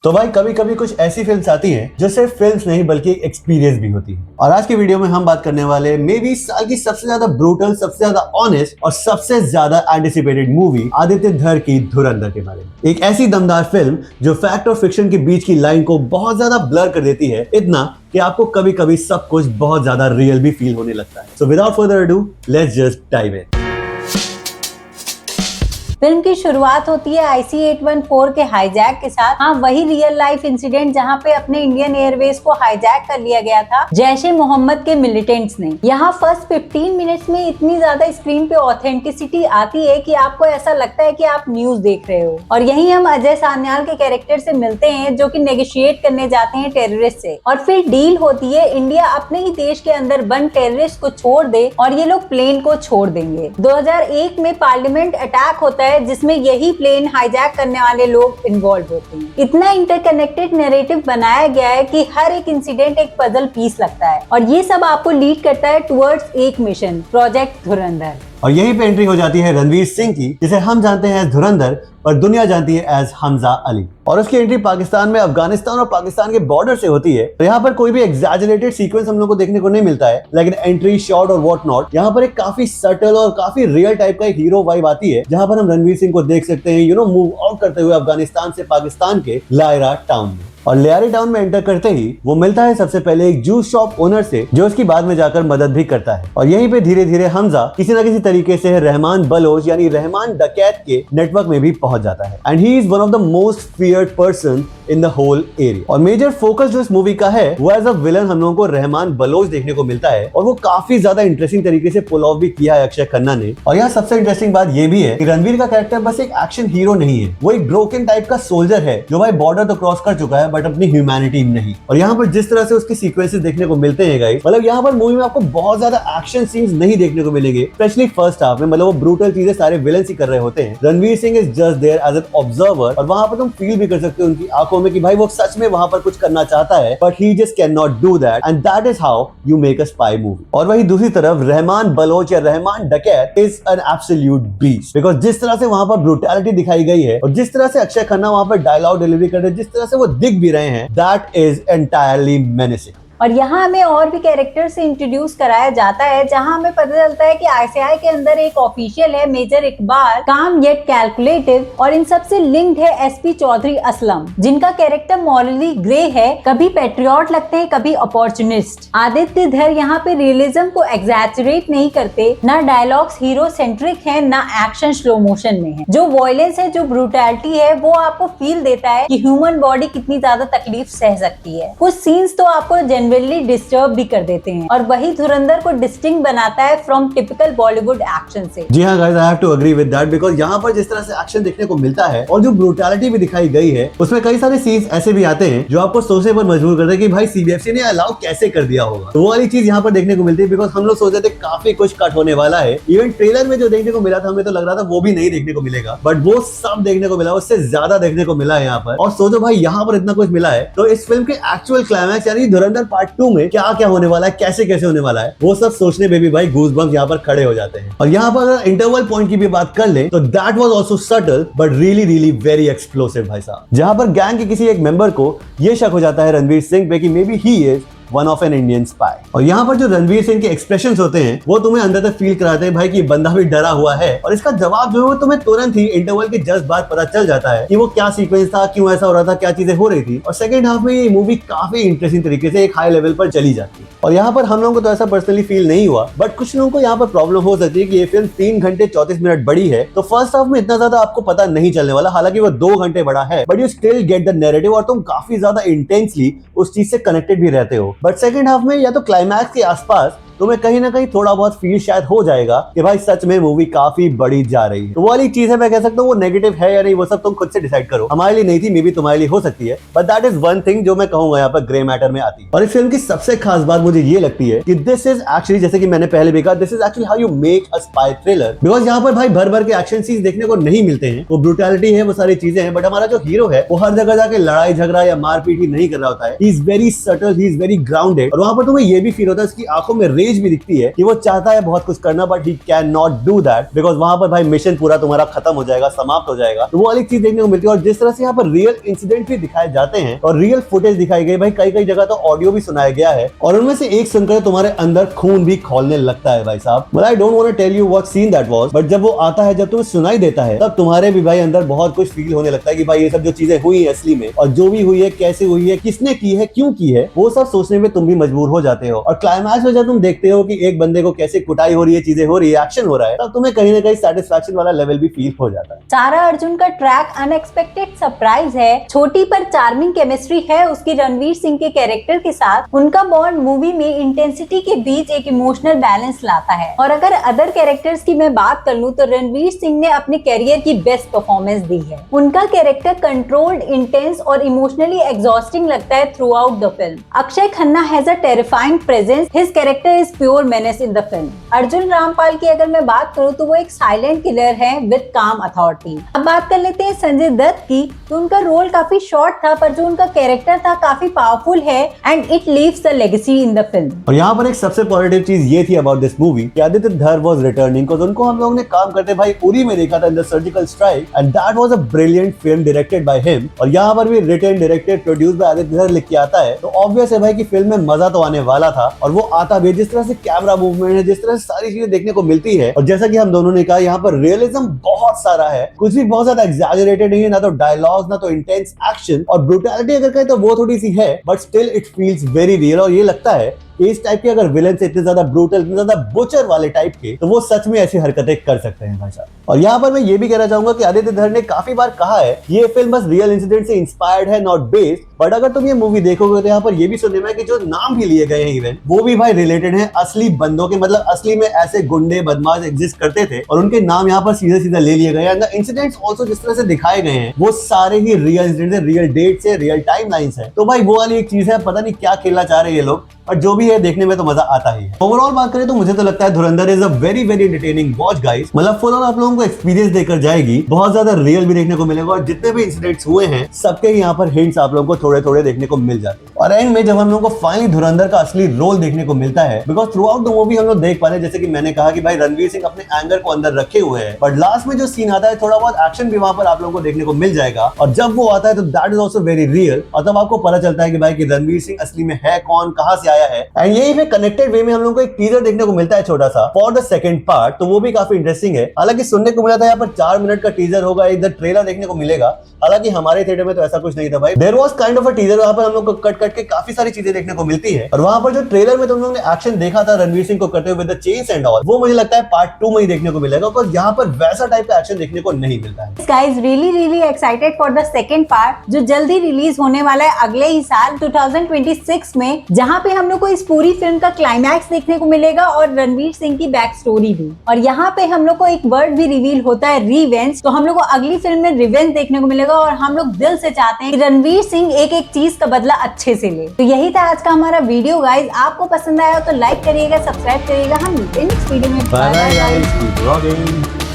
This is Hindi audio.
तो भाई कभी कभी कुछ ऐसी फिल्म्स आती हैं जो सिर्फ फिल्म्स नहीं बल्कि एक एक्सपीरियंस भी होती है। और आज की वीडियो में हम बात करने वाले मे बी साल की सबसे ज्यादा ब्रूटल, सबसे ज्यादा ऑनेस्ट और सबसे ज्यादा एंटिसिपेटेड मूवी आदित्य धर की धुरंधर के बारे में। एक ऐसी दमदार फिल्म जो फैक्ट और फिक्शन के बीच की लाइन को बहुत ज्यादा ब्लर कर देती है, इतना कि आपको कभी कभी सब कुछ बहुत ज्यादा रियल भी फील होने लगता है। So without further ado let's just dive in. Film की शुरुआत होती है IC-814 के हाईजैक के साथ। हाँ, वही रियल लाइफ इंसिडेंट जहाँ पे अपने इंडियन एयरवेज को हाईजैक कर लिया गया था जैश-ए-मोहम्मद के मिलिटेंट्स ने। यहाँ फर्स्ट 15 मिनट्स में इतनी ज्यादा स्क्रीन पे ऑथेंटिसिटी आती है कि आपको ऐसा लगता है कि आप न्यूज देख रहे हो। और यही हम अजय सान्याल के कैरेक्टर से मिलते हैं जो कि नेगोशिएट करने जाते हैं टेररिस्ट से, और फिर डील होती है इंडिया अपने ही देश के अंदर बंद टेररिस्ट को छोड़ दे और ये लोग प्लेन को छोड़ देंगे। 2001 में पार्लियामेंट अटैक होता है जिसमें यही प्लेन हाईजैक करने वाले लोग इन्वॉल्व होते हैं। इतना इंटरकनेक्टेड नैरेटिव बनाया गया है कि हर एक इंसिडेंट एक पजल पीस लगता है, और ये सब आपको लीड करता है टुवर्ड्स एक मिशन, प्रोजेक्ट धुरंधर। और यही पे एंट्री हो जाती है रणवीर सिंह की, जिसे हम जानते हैं एज धुरंधर और दुनिया जानती है एज हमजा अली। और उसकी एंट्री पाकिस्तान में अफगानिस्तान और पाकिस्तान के बॉर्डर से होती है। तो यहाँ पर कोई भी एग्जैजरेटेड सीक्वेंस हम लोग को देखने को नहीं मिलता है, लेकिन एंट्री, शॉट और व्हाट नॉट, यहाँ पर एक काफी सटल और काफी रियल टाइप का एक हीरो वाइब आती है, जहाँ पर हम रणवीर सिंह को देख सकते हैं मूव आउट करते हुए अफगानिस्तान से पाकिस्तान के लायरा टाउन में। और लियारी टाउन में एंटर करते ही वो मिलता है सबसे पहले एक जूस शॉप ओनर से, जो उसकी बाद में जाकर मदद भी करता है। और यहीं पे धीरे धीरे हमजा किसी न किसी तरीके से रहमान बलोच यानी रहमान डकैत के नेटवर्क में भी पहुंच जाता है। And he is one of the most feared person in the whole area. और मेजर फोकस जो इस मूवी का है वो एज अ विलन हम लोगों को रहमान बलोच देखने को मिलता है, और वो काफी ज्यादा इंटरेस्टिंग तरीके से पुल ऑफ भी किया है अक्षय खन्ना ने। और यहाँ सबसे इंटरेस्टिंग बात ये भी है कि रणवीर का कैरेक्टर बस एक एक्शन हीरो नहीं है, वो एक ब्रोकन टाइप का सोल्जर है जो भाई बॉर्डर तो क्रॉस कर चुका है बट अपनी ह्यूमैनिटी नहीं। और यहाँ पर जिस तरह से उसके सीक्वेंसेस देखने को मिलते हैं गाइस, मतलब यहाँ पर मूवी में आपको बहुत ज्यादा एक्शन सीन्स नहीं देखने को मिलेंगे, स्पेशली फर्स्ट हाफ में। मतलब वो ब्रूटल चीजें सारे विलेंस ही कर रहे होते हैं। Ranveer Singh is just there as an observer, और वहां पर तुम फील भी कर सकते हो उनकी आंखों में कि भाई वो सच में वहां पर कुछ करना चाहता है, but he just can not do that, and that is how you make a spy movie. और वही दूसरी तरफ रहमान बलोच या रहमान डकैत is an absolute beast, because जिस तरह से वहां पर ब्रूटैलिटी दिखाई गई है और जिस तरह से अक्षय खन्ना वहां पर डायलॉग डिलीवरी कर रहे हैं, जिस तरह से वो दिख भी रहे हैं, दैट इज एंटायरली मेनेसिंग। और यहाँ हमें और भी कैरेक्टर से इंट्रोड्यूस कराया जाता है, जहाँ हमें पता चलता है कि ICI के अंदर एक ऑफिशियल है मेजर इकबाल, काम येट कैलकुलेटिव, और इन सबसे लिंक्ड है SP चौधरी असलम, जिनका कैरेक्टर मॉरली ग्रे है, कभी पेट्रियट लगते हैं कभी अपॉर्चुनिस्ट। आदित्य धर यहाँ पे रियलिज्म को एग्जैचुरेट नहीं करते, ना डायलॉग्स हीरो सेंट्रिक है, ना एक्शन स्लो मोशन में है। जो वॉयलेंस है, जो ब्रूटैलिटी है, वो आपको फील देता है कि ह्यूमन बॉडी कितनी ज्यादा तकलीफ सह सकती है। कुछ सीन्स तो आपको डिस्टर्ब भी कर देते हैं, और वही धुरंधर को डिस्टिंक्ट बनाता है फ्रॉम टिपिकल बॉलीवुड एक्शन से। जी हाँ guys, I have to agree with that, because यहाँ पर जिस तरह से एक्शन देखने को मिलता है और जो ब्रूटैलिटी भी दिखाई गई है, उसमें कई सारे सीन्स ऐसे भी आते हैं जो आपको सोचने पर मजबूर करते हैं कि भाई CBFC ने अलाउ कैसे कर दिया होगा। तो वो वाली चीज यहाँ पर देखने को मिलती है, बिकॉज हम लोग सोच रहे थे काफी कुछ कट होने वाला है। इवन ट्रेलर में जो देखने को मिला था हमें तो लग रहा था वो भी नहीं देखने को मिलेगा, बट वो सब देखने को मिला, उससे ज्यादा देखने को मिला है यहाँ पर। और सोचो भाई यहाँ पर इतना कुछ मिला है, तो इस फिल्म के एक्चुअल क्लाइमैक्स यानी धुरंधर पार्ट 2 में क्या क्या होने वाला है, कैसे कैसे होने वाला है, वो सब सोचने में भी भाई गूज़बम्प्स यहाँ पर खड़े हो जाते हैं। और यहाँ पर अगर इंटरवल पॉइंट की भी बात कर ले तो that was also subtle but really very explosive भाई साहब, जहां पर गैंग के किसी एक मेंबर को ये शक हो जाता है रणवीर सिंह पे कि may be he is one of an Indian spy. और यहाँ पर जो रणवीर सिंह के एक्सप्रेशंस होते हैं वो तुम्हें अंदर तक फील कराते हैं भाई कि बंदा भी डरा हुआ है, और इसका जवाब जो है वो तुम्हें तुरंत ही इंटरवल के जस्ट बाद पता चल जाता है कि वो क्या सीक्वेंस था, क्यों ऐसा हो रहा था, क्या चीजें हो रही थी। और सेकंड हाफ में ये मूवी काफी इंटरेस्टिंग तरीके से एक हाई लेवल पर चली जाती है। और यहाँ पर हम लोगों को तो ऐसा पर्सनली फील नहीं हुआ, बट कुछ लोगों को यहाँ पर प्रॉब्लम हो सकती है कि ये फिल्म 3 घंटे 34 मिनट बड़ी है, तो फर्स्ट हाफ में इतना ज्यादा आपको पता नहीं चलने वाला, हालांकि वो 2 घंटे बड़ा है, but you still get the narrative, और तुम काफी ज्यादा इंटेंसली उस चीज से कनेक्टेड भी रहते हो। बट सेकंड हाफ में या तो क्लाइमैक्स के आसपास तुम्हें कहीं ना कहीं थोड़ा बहुत फील शायद हो जाएगा कि भाई सच में मूवी काफी बड़ी जा रही है। तो वो वाली चीज है, मैं कह सकता हूँ वो नेगेटिव है या नहीं वो सब तुम खुद से डिसाइड करो। हमारे लिए नहीं थी, मे बी तुम्हारे लिए हो सकती है, but that is one thing जो मैं कहूंगा यहाँ पर ग्रे मैटर में आती है। और इस फिल्म की सबसे खास बात मुझे ये लगती है कि दिस इज एक्चुअली, जैसे कि मैंने पहले भी कहा, this is actually how you make a spy thriller, because यहाँ पर भाई भर भर के एक्शन सीन्स देखने को नहीं मिलते हैं, वो ब्रूटैलिटी है, वो सारी चीजें हैं, बट हमारा जो हीरो है वो हर जगह जाके लड़ाई झगड़ा या मारपीट ही नहीं कर रहा होता है। He is very subtle, he is very grounded, और वहां पर तुम्हें ये भी फील होता है उसकी आंखों में रेज रेज भी दिखती है कि वो चाहता है बहुत कुछ करना but he can not do that because वहां पर भाई मिशन पूरा तुम्हारा खत्म हो जाएगा, समाप्त हो जाएगा। तो वो वाली चीज देखने को मिलती है। और जिस तरह से यहाँ पर रियल इंसिडेंट भी दिखाए जाते हैं और रियल फुटेज दिखाई गई, भाई कई कई जगह तो ऑडियो भी सुनाया गया है और उनमें से एक सुनकर तुम्हारे अंदर खून भी खौलने लगता है भाई साहब। But I don't want to tell you what scene that was, but जब वो आता है, जब तुम्हें सुनाई देता है, तब तुम्हारे भी भाई अंदर बहुत कुछ फील होने लगता है कि भाई ये सब जो चीजें हुई है असली में और जो भी हुई है, कैसे हुई है, किसने की है, क्यों की है, वो सब सोचने में तुम भी मजबूर हो जाते हो। और क्लाइमैक्स में जब तुम देखते हो कि एक बंदे को कैसे कुटाई हो रही है, चीजें हो रही है, एक्शन हो रहा है, तब तुम्हें कहीं ना कहीं सेटिस्फैक्शन वाला लेवल भी फील हो जाता है। सारा अर्जुन का ट्रैक अनएक्सपेक्टेड सरप्राइज है। छोटी पर चार्मिंग केमिस्ट्री है उसकी रणवीर सिंह के कैरेक्टर के साथ। उनका बॉन्ड मूवी में इंटेंसिटी के बीच एक इमोशनल बैलेंस लाता है। और अगर अदर कैरेक्टर्स की मैं बात कर लूं तो रणवीर सिंह ने अपने कैरियर की बेस्ट परफॉर्मेंस दी है। उनका कैरेक्टर कंट्रोल्ड, इंटेंस और इमोशनली एग्जॉस्टिंग लगता है through out the film. Akshay Khanna has a terrifying presence, his character is pure menace in the film. Arjun Rampal की अगर मैं बात करूं तो वो एक साइलेंट किलर है विद काम अथॉरिटी। अब बात कर लेते हैं संजय दत्त की, तो उनका रोल काफी शॉर्ट था पर जो उनका कैरेक्टर था काफी पावरफुल है and it leaves the legacy in the film. और यहाँ पर एक सबसे पॉजिटिव चीज ये थी अबाउट दिस मूवी कि आदित्य धर वाज रिटर्निंग, बिकॉज़ उनको हम लोगों ने काम करते भाई उरी में देखा था in the surgical strike and that was a brilliant film directed by him. और यहाँ पर भी written, directed, produced by Aditya Dhar लिख के आता है, तो ऑब्वियस है भाई कि फिल्म में मजा तो आने वाला था और वो आता भी। जिस तरह से कैमरा मूवमेंट है, जिस तरह से सारी चीजें देखने को मिलती है और जैसा कि हम दोनों ने कहा यहाँ पर रियलिज्म बहुत सारा है, कुछ भी बहुत ज्यादा एग्जैजरेटेड नहीं है, ना तो डायलॉग्स ना तो इंटेंस एक्शन, और ब्रूटैलिटी अगर कहें तो वो थोड़ी सी है but still it feels very real. और ये लगता है इस टाइप के अगर विलन से इतने ज्यादा ब्रूटल, इतने ज्यादा बुचर वाले टाइप के, तो वो सच में ऐसी हरकतें कर सकते हैं भाई साहब। और यहाँ पर मैं ये भी कहना चाहूंगा कि आदित्य धर ने काफी बार कहा है ये फिल्म बस रियल इंसिडेंट से इंस्पायर्ड है, नॉट बेस्ड। बट अगर तुम ये मूवी देखोगे तो यहाँ पर ये भी सुनने में कि जो नाम भी लिए गए हैं इवन, वो भी भाई रिलेटेड है असली बंदों के, मतलब असली में ऐसे गुंडे बदमाश एग्जिस्ट करते थे और उनके नाम यहाँ पर सीधे सीधे ले लिए गए हैं। इंसिडेंट्स ऑल्सो जिस तरह से दिखाए गए हैं वो सारे ही रियल इंसिडेंट है, रियल डेट्स है, रियल टाइम लाइन्स है। तो भाई वो वाली एक चीज है, पता नहीं क्या खेलना चाह रहे हैं ये लोग, और जो भी है देखने में तो मजा आता ही है। ओवरऑल बात करें तो मुझे तो लगता है धुरंधर is a very very entertaining watch guys. मतलब फुल ऑन आप लोगों को एक्सपीरियंस देकर जाएगी, बहुत ज्यादा रियल भी देखने को मिलेगा और जितने भी इंसिडेंट्स हुए हैं सबके यहाँ पर हिंट्स आप लोगों को थोड़े थोड़े देखने को मिल जाते हैं। और एंड में जब हम लोगों को फाइनली धुरंधर का असली रोल देखने को मिलता है, because through out the movie हम लोग देख पा रहे हैं, जैसे कि मैंने कहा कि भाई रणवीर सिंह अपने एंगर को अंदर रखे हुए हैं, बट लास्ट में जो सीन आता है थोड़ा बहुत एक्शन भी वहां पर आप लोगों को देखने को मिल जाएगा। और जब वो आता है तो that is also very real, और तब आपको पता चलता है कि भाई कि रणवीर सिंह असली में है कौन, कहां से आया है। एंड यही कनेक्टेड वे में हम लोग को एक टीजर देखने को मिलता है छोटा सा फॉर द सेकंड पार्ट, तो वो भी काफी इंटरेस्टिंग है। हालांकि सुनने को मिला था यहाँ पर 4 मिनट का टीजर होगा, इधर ट्रेलर देखने को मिलेगा। हालांकि हमारे थिएटर में तो ऐसा कुछ नहीं था भाई, there was kind of a teaser, वहां पर हम लोग को कट कट के काफी सारी चीजें देखने को मिलती है। और वहां पर जो ट्रेलर में तुम लोगों ने एक्शन देखा था रणवीर सिंह को करते हुए with the chains and all, वो मुझे लगता है पार्ट 2 में ही देखने को मिलेगा, बिकॉज़ यहाँ पर वैसा टाइप का एक्शन देखने को नहीं मिलता है। Guys really excited for the second part जो जल्दी रिलीज होने वाला है अगले ही साल 2026 में, जहां पे हम लोग को इस पूरी फिल्म का क्लाइमैक्स देखने को मिलेगा और रणवीर सिंह की बैक स्टोरी भी। और यहाँ पे हम लोग को एक वर्ड भी रिवील होता है, रिवेंज। तो हम लोग को अगली फिल्म में रिवेंज देखने को मिलेगा और हम लोग दिल से चाहते हैं कि रणवीर सिंह एक एक चीज का बदला अच्छे से ले। तो यही था आज का हमारा वीडियो गाइस, आपको पसंद आया तो लाइक करिएगा, सब्सक्राइब करिएगा। हम मिलते हैं नेक्स्ट वीडियो में। Bye bye guys, keep vlogging.